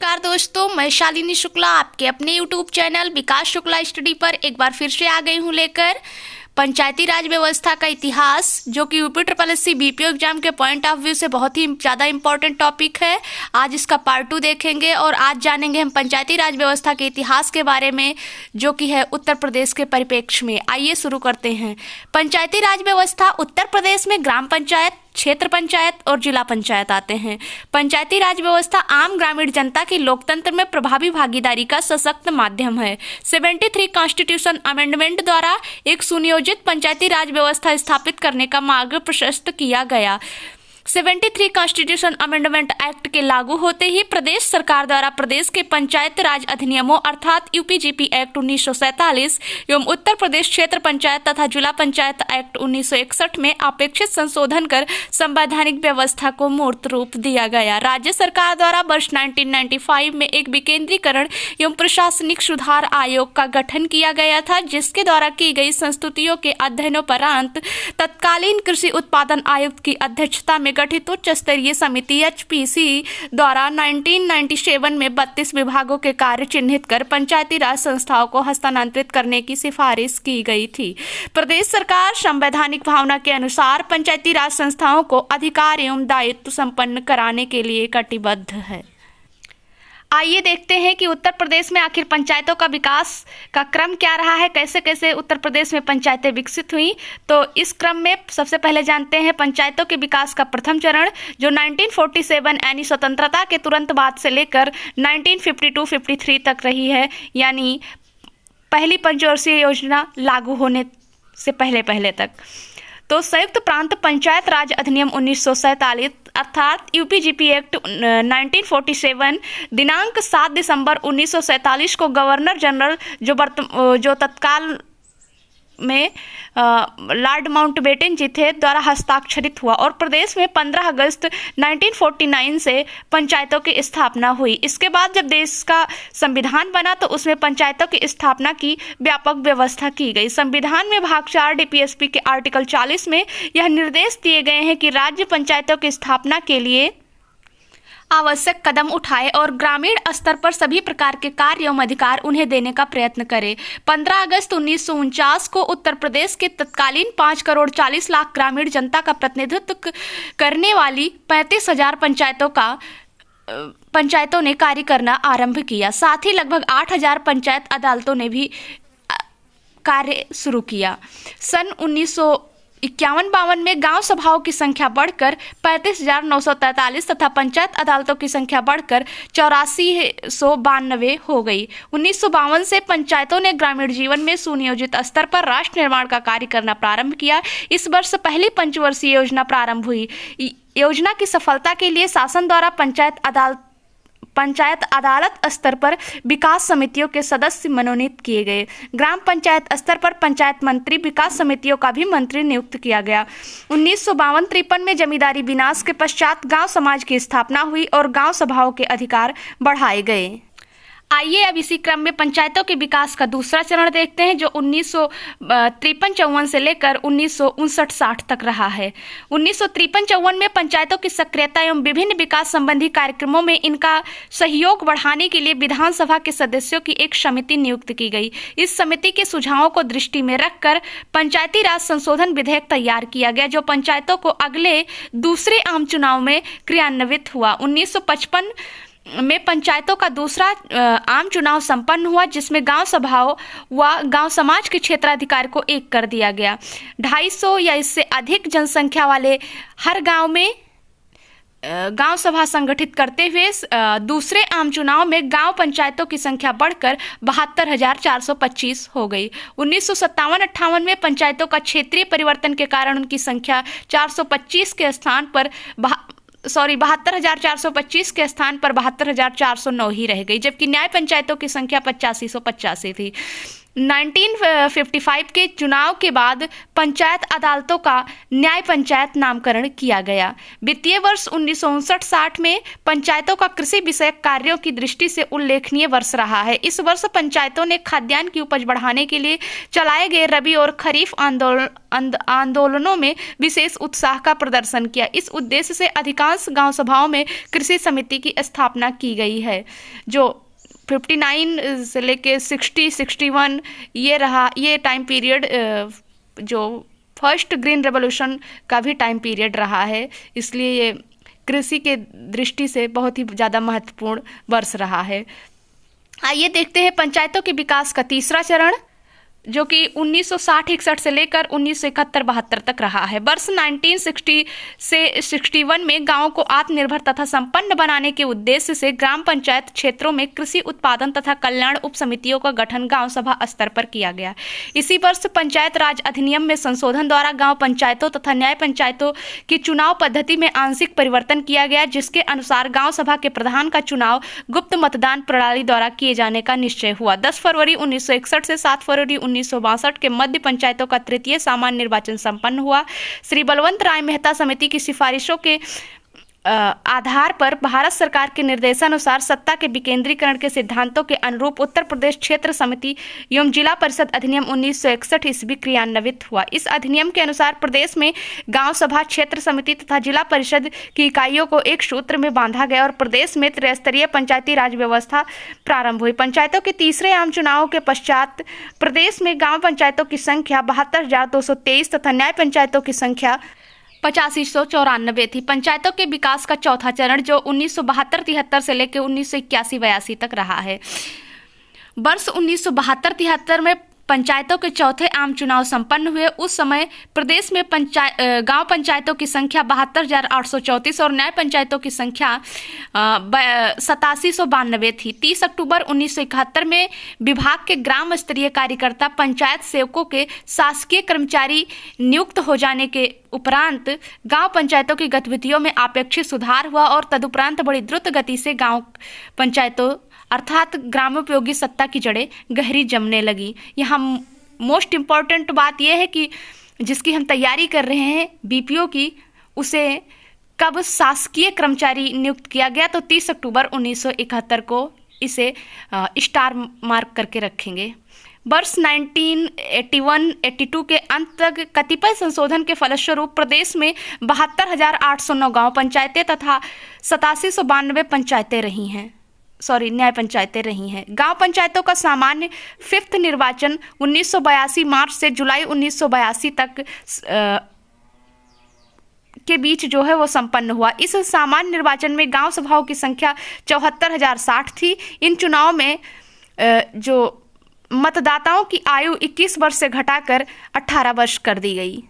नमस्कार दोस्तों, मैं शालिनी शुक्ला आपके अपने YouTube चैनल विकास शुक्ला स्टडी पर एक बार फिर से आ गई हूँ लेकर पंचायती राज व्यवस्था का इतिहास, जो कि UP triple SC BPO exam के पॉइंट ऑफ व्यू से बहुत ही ज़्यादा इंपॉर्टेंट टॉपिक है। आज इसका पार्ट 2 देखेंगे और आज जानेंगे हम पंचायती राज व्यवस्था के इतिहास के बारे में, जो कि है उत्तर प्रदेश के परिप्रेक्ष्य में। आइए शुरू करते हैं। पंचायती राज व्यवस्था उत्तर प्रदेश में ग्राम पंचायत, क्षेत्र पंचायत और जिला पंचायत आते हैं। पंचायती राज व्यवस्था आम ग्रामीण जनता की लोकतंत्र में प्रभावी भागीदारी का सशक्त माध्यम है। 73 कॉन्स्टिट्यूशन अमेंडमेंट द्वारा एक सुनियोजित पंचायती राज व्यवस्था स्थापित करने का मार्ग प्रशस्त किया गया। 73 कॉन्स्टिट्यूशन अमेंडमेंट एक्ट के लागू होते ही प्रदेश सरकार द्वारा प्रदेश के पंचायत राज अधिनियमों अर्थात यूपीजीपी एक्ट 1947 एवं उत्तर प्रदेश क्षेत्र पंचायत तथा जिला पंचायत एक्ट 1961 में अपेक्षित संशोधन कर संवैधानिक व्यवस्था को मूर्त रूप दिया गया। राज्य सरकार द्वारा वर्ष 1995 में एक विकेंद्रीकरण एवं प्रशासनिक सुधार आयोग का गठन किया गया था, जिसके द्वारा की गई संस्तुतियों के अध्ययनोपरांत तत्कालीन कृषि उत्पादन आयुक्त की अध्यक्षता में गठित उच्च स्तरीय समिति एचपीसी द्वारा 1997 में 32 विभागों के कार्य चिन्हित कर पंचायती राज संस्थाओं को हस्तांतरित करने की सिफारिश की गई थी। प्रदेश सरकार संवैधानिक भावना के अनुसार पंचायती राज संस्थाओं को अधिकार एवं दायित्व संपन्न कराने के लिए कटिबद्ध है। आइए देखते हैं कि उत्तर प्रदेश में आखिर पंचायतों का विकास का क्रम क्या रहा है, कैसे कैसे उत्तर प्रदेश में पंचायतें विकसित हुई। तो इस क्रम में सबसे पहले जानते हैं पंचायतों के विकास का प्रथम चरण, जो 1947 यानी स्वतंत्रता के तुरंत बाद से लेकर 1952-53 तक रही है, यानी पहली पंचवर्षीय योजना लागू होने से पहले तक। तो संयुक्त प्रांत पंचायत राज अधिनियम 1947 अर्थात यूपीजीपी एक्ट 1947 दिनांक 7 दिसंबर 1947 को गवर्नर जनरल जो तत्काल में लॉर्ड माउंटबेटन जी थे द्वारा हस्ताक्षरित हुआ और प्रदेश में 15 अगस्त 1949 से पंचायतों की स्थापना हुई। इसके बाद जब देश का संविधान बना तो उसमें पंचायतों की स्थापना की व्यापक व्यवस्था की गई। संविधान में भाग 4 डीपीएसपी के आर्टिकल 40 में यह निर्देश दिए गए हैं कि राज्य पंचायतों की स्थापना के लिए आवश्यक कदम उठाए और ग्रामीण स्तर पर सभी प्रकार के कार्य एवं अधिकार उन्हें देने का प्रयत्न करे। 15 अगस्त 1949 को उत्तर प्रदेश के तत्कालीन 5 करोड़ 40 लाख ग्रामीण जनता का प्रतिनिधित्व करने वाली 35,000 पंचायतों ने कार्य करना आरंभ किया। साथ ही लगभग 8,000 पंचायत अदालतों ने भी कार्य शुरू किया। सन 1951-52 में गांव सभाओं की संख्या बढ़कर 35,943 तथा पंचायत अदालतों की संख्या बढ़कर 8492 हो गई। 1952 से पंचायतों ने ग्रामीण जीवन में सुनियोजित स्तर पर राष्ट्र निर्माण का कार्य करना प्रारंभ किया। इस वर्ष पहली पंचवर्षीय योजना प्रारंभ हुई। योजना की सफलता के लिए शासन द्वारा पंचायत अदालत स्तर पर विकास समितियों के सदस्य मनोनीत किए गए। ग्राम पंचायत स्तर पर पंचायत मंत्री, विकास समितियों का भी मंत्री नियुक्त किया गया। 1952-53 में जमींदारी विनाश के पश्चात गांव समाज की स्थापना हुई और गांव सभाओं के अधिकार बढ़ाए गए। आइए अब इसी क्रम में पंचायतों के विकास का दूसरा चरण देखते हैं, जो 1953-54 से लेकर 1959-60 तक रहा है। 1953-54 में पंचायतों की सक्रियता एवं विभिन्न विकास संबंधी कार्यक्रमों में इनका सहयोग बढ़ाने के लिए विधानसभा के सदस्यों की एक समिति नियुक्त की गई। इस समिति के सुझावों को दृष्टि में रखकर पंचायती राज संशोधन विधेयक तैयार किया गया, जो पंचायतों को अगले दूसरे आम चुनाव में क्रियान्वित हुआ। 1955 में पंचायतों का दूसरा आम चुनाव संपन्न हुआ, जिसमें गांव सभाओं व गांव समाज के क्षेत्राधिकार को एक कर दिया गया। 250 या इससे अधिक जनसंख्या वाले हर गांव में गांव सभा संगठित करते हुए दूसरे आम चुनाव में गांव पंचायतों की संख्या बढ़कर 72,425 हो गई। 1957-58 में पंचायतों का क्षेत्रीय परिवर्तन के कारण उनकी संख्या 425 के स्थान पर 72,425 के स्थान पर 72,409 ही रह गई, जबकि न्याय पंचायतों की संख्या 8550 थी। 1955 के चुनाव के बाद पंचायत अदालतों का न्याय पंचायत नामकरण किया गया। वित्तीय वर्ष 1959-60 में पंचायतों का कृषि विषयक कार्यों की दृष्टि से उल्लेखनीय वर्ष रहा है। इस वर्ष पंचायतों ने खाद्यान्न की उपज बढ़ाने के लिए चलाए गए रबी और खरीफ आंदोलनों में विशेष उत्साह का प्रदर्शन किया। इस उद्देश्य से अधिकांश गांव सभाओं में कृषि समिति की स्थापना की गई है, जो 59 से लेके 60-61 ये टाइम पीरियड जो फर्स्ट ग्रीन रेवोल्यूशन का भी टाइम पीरियड रहा है, इसलिए ये कृषि के दृष्टि से बहुत ही ज़्यादा महत्वपूर्ण वर्ष रहा है। आइए देखते हैं पंचायतों के विकास का तीसरा चरण, जो कि 1960-61 से लेकर 1971-72 तक रहा है। वर्ष 1960 से 61 में गांवों को आत्मनिर्भर तथा संपन्न बनाने के उद्देश्य से ग्राम पंचायत क्षेत्रों में कृषि उत्पादन तथा कल्याण उप समितियों का गठन गांव सभा स्तर पर किया गया। इसी वर्ष पंचायत राज अधिनियम में संशोधन द्वारा गांव पंचायतों तथा न्याय पंचायतों की चुनाव पद्धति में आंशिक परिवर्तन किया गया, जिसके अनुसार गाँव सभा के प्रधान का चुनाव गुप्त मतदान प्रणाली द्वारा किए जाने का निश्चय हुआ। 10 फरवरी 1961 से 7 फरवरी 1962 के मध्य पंचायतों का तृतीय सामान्य निर्वाचन संपन्न हुआ। श्री बलवंत राय मेहता समिति की सिफारिशों के आधार पर भारत सरकार के निर्देशानुसार सत्ता के विकेंद्रीकरण के सिद्धांतों के अनुरूप उत्तर प्रदेश क्षेत्र समिति एवं जिला परिषद अधिनियम 1961 ईस्वी क्रियान्वित हुआ। इस अधिनियम के अनुसार प्रदेश में गांव सभा, क्षेत्र समिति तथा जिला परिषद की इकाइयों को एक सूत्र में बांधा गया और प्रदेश में त्रिस्तरीय पंचायती राज व्यवस्था प्रारंभ हुई। पंचायतों के तीसरे आम चुनाव के पश्चात प्रदेश में गाँव पंचायतों की संख्या 72,223 तथा न्याय पंचायतों की संख्या 8594 थी। पंचायतों के विकास का चौथा चरण, जो 1972-73 से लेकर 1981-82 तक रहा है। वर्ष 1972-73 में पंचायतों के चौथे आम चुनाव संपन्न हुए। उस समय प्रदेश में गांव पंचायतों की संख्या 72,834 और न्याय पंचायतों की संख्या 8792 थी। 30 अक्टूबर 1971 में विभाग के ग्राम स्तरीय कार्यकर्ता पंचायत सेवकों के शासकीय कर्मचारी नियुक्त हो जाने के उपरांत गांव पंचायतों की गतिविधियों में अपेक्षित सुधार हुआ और तदुपरांत बड़ी द्रुत गति से गांव पंचायतों अर्थात ग्रामोपयोगी सत्ता की जड़ें गहरी जमने लगी। यहाँ मोस्ट इम्पॉर्टेंट बात यह है कि जिसकी हम तैयारी कर रहे हैं बीपीओ की, उसे कब शासकीय कर्मचारी नियुक्त किया गया, तो 30 अक्टूबर 1971 को इसे स्टार मार्क करके रखेंगे। वर्ष 1981-82 के अंत तक कतिपय संशोधन के फलस्वरूप प्रदेश में 72,809 गाँव पंचायतें तथा 8792 पंचायतें रही हैं, न्याय पंचायतें रही हैं। गांव पंचायतों का सामान्य 5th निर्वाचन 1982 मार्च से जुलाई 1982 तक के बीच जो है वो संपन्न हुआ। इस सामान्य निर्वाचन में गांव सभाओं की संख्या 74,060 थी। इन चुनाव में जो मतदाताओं की आयु 21 वर्ष से घटाकर 18 वर्ष कर दी गई।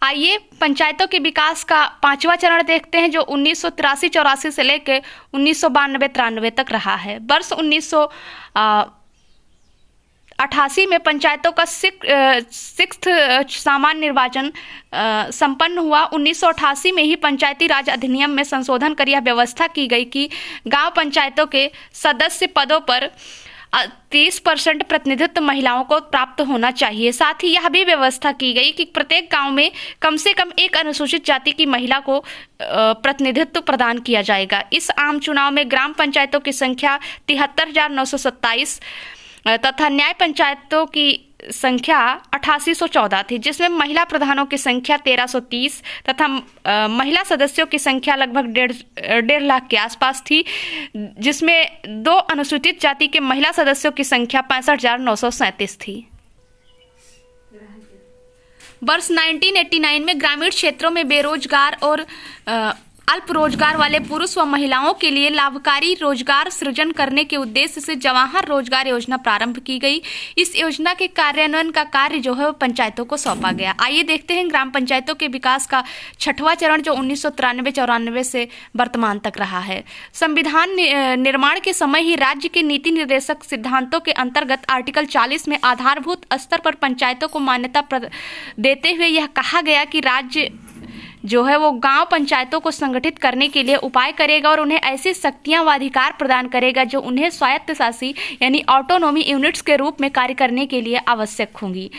आइए पंचायतों के विकास का पांचवा चरण देखते हैं, जो 1983-84 से लेकर 1992-93 तक रहा है। वर्ष 1988 में पंचायतों का 6th सामान्य निर्वाचन संपन्न हुआ। 1988 में ही पंचायती राज अधिनियम में संशोधन कर यह व्यवस्था की गई कि गांव पंचायतों के सदस्य पदों पर 30% प्रतिनिधित्व महिलाओं को प्राप्त होना चाहिए। साथ ही यह भी व्यवस्था की गई कि प्रत्येक गांव में कम से कम एक अनुसूचित जाति की महिला को प्रतिनिधित्व प्रदान किया जाएगा। इस आम चुनाव में ग्राम पंचायतों की संख्या 73,927 तथा न्याय पंचायतों की संख्या 8814 थी, जिसमें महिला प्रधानों की संख्या 1330 तथा महिला सदस्यों की संख्या लगभग 1.5 लाख के आसपास थी, जिसमें 2 अनुसूचित जाति के महिला सदस्यों की संख्या 65,937 थी। वर्ष 1989 में ग्रामीण क्षेत्रों में बेरोजगार और अल्प रोजगार वाले पुरुष व महिलाओं के लिए लाभकारी रोजगार सृजन करने के उद्देश्य से जवाहर रोजगार योजना प्रारंभ की गई। इस योजना के कार्यान्वयन का कार्य जो है वो पंचायतों को सौंपा गया। आइए देखते हैं ग्राम पंचायतों के विकास का छठवां चरण, जो 1993-94 से वर्तमान तक रहा है। संविधान निर्माण के समय ही राज्य के नीति निर्देशक सिद्धांतों के अंतर्गत आर्टिकल 40 में आधारभूत स्तर पर पंचायतों को मान्यता देते हुए यह कहा गया कि राज्य जो है वो गांव पंचायतों को संगठित करने के लिए उपाय करेगा और उन्हें ऐसी शक्तियां व अधिकार प्रदान करेगा जो उन्हें स्वायत्तशासी यानी ऑटोनोमी यूनिट्स के रूप में कार्य करने के लिए आवश्यक होंगी।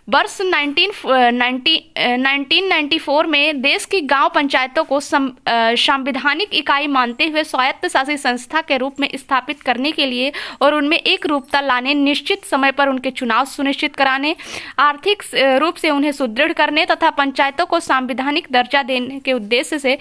वर्ष 1994 में देश की गांव पंचायतों को संवैधानिक इकाई मानते हुए स्वायत्तशासी संस्था के रूप में स्थापित करने के लिए और उनमें एक रूपता लाने, निश्चित समय पर उनके चुनाव सुनिश्चित कराने, आर्थिक रूप से उन्हें सुदृढ़ करने तथा पंचायतों को संवैधानिक दर्जा देने के उद्देश्य से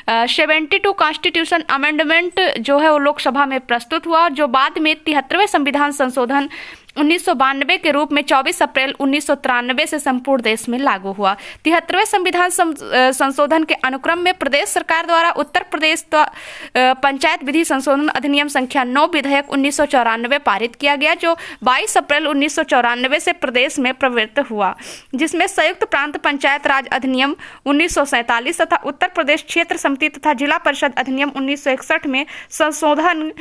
72 कॉन्स्टिट्यूशन अमेंडमेंट जो है वो लोकसभा में प्रस्तुत हुआ, जो बाद में 73वें संविधान संशोधन 1992 के रूप में 24 अप्रैल 1993 से संपूर्ण देश में लागू हुआ। 73वें संविधान संशोधन के अनुक्रम में प्रदेश सरकार द्वारा उत्तर प्रदेश पंचायत विधि संशोधन अधिनियम संख्या 9 विधेयक 1994 पारित किया गया, जो 22 अप्रैल 1994 से प्रदेश में प्रवृत्त हुआ, जिसमें संयुक्त प्रांत पंचायत राज अधिनियम 1947 तथा उत्तर प्रदेश क्षेत्र समिति तथा जिला परिषद अधिनियम 1961 में संशोधन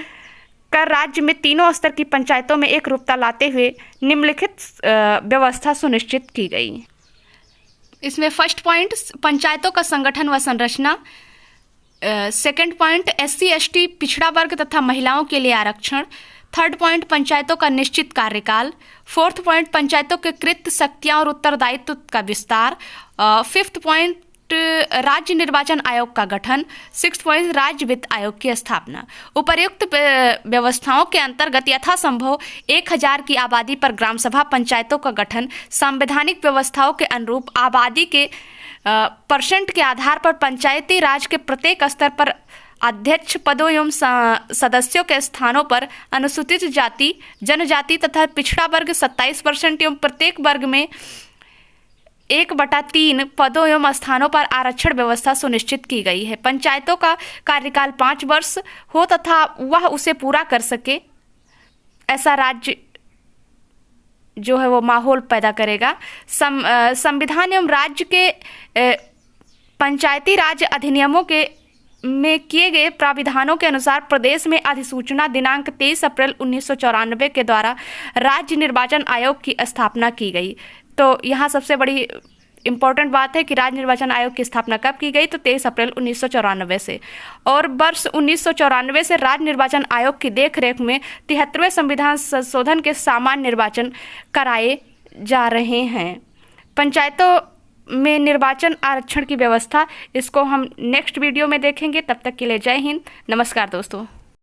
कर राज्य में तीनों स्तर की पंचायतों में एक रूपता लाते हुए निम्नलिखित व्यवस्था सुनिश्चित की गई। इसमें फर्स्ट पॉइंट पंचायतों का संगठन व संरचना, सेकंड पॉइंट SC/ST पिछड़ा वर्ग तथा महिलाओं के लिए आरक्षण, थर्ड पॉइंट पंचायतों का निश्चित कार्यकाल, फोर्थ पॉइंट पंचायतों के कृत शक्तियां और उत्तरदायित्व का विस्तार, फिफ्थ पॉइंट राज्य निर्वाचन आयोग का गठन, सिक्स पॉइंट राज्य वित्त आयोग की स्थापना। उपर्युक्त व्यवस्थाओं के अंतर्गत यथासंभव 1000 की आबादी पर ग्राम सभा पंचायतों का गठन, संवैधानिक व्यवस्थाओं के अनुरूप आबादी के % के आधार पर पंचायती राज के प्रत्येक स्तर पर अध्यक्ष पदों एवं सदस्यों के स्थानों पर अनुसूचित जाति, जनजाति तथा पिछड़ा वर्ग 27% एवं प्रत्येक वर्ग में 1/3 पदों एवं स्थानों पर आरक्षण व्यवस्था सुनिश्चित की गई है। पंचायतों का कार्यकाल 5 वर्ष हो तथा वह उसे पूरा कर सके, ऐसा राज्य जो है वो माहौल पैदा करेगा। संविधान एवं राज्य के पंचायती राज अधिनियमों के में किए गए प्राविधानों के अनुसार प्रदेश में अधिसूचना दिनांक 23 अप्रैल 1994 के द्वारा राज्य निर्वाचन आयोग की स्थापना की गई। तो यहाँ सबसे बड़ी इम्पोर्टेंट बात है कि राज्य निर्वाचन आयोग की स्थापना कब की गई, तो 23 अप्रैल 1994 से, और वर्ष 1994 से राज्य निर्वाचन आयोग की देखरेख में 73वें संविधान संशोधन के सामान्य निर्वाचन कराए जा रहे हैं। पंचायतों में निर्वाचन आरक्षण की व्यवस्था, इसको हम नेक्स्ट वीडियो में देखेंगे। तब तक के लिए जय हिंद, नमस्कार दोस्तों।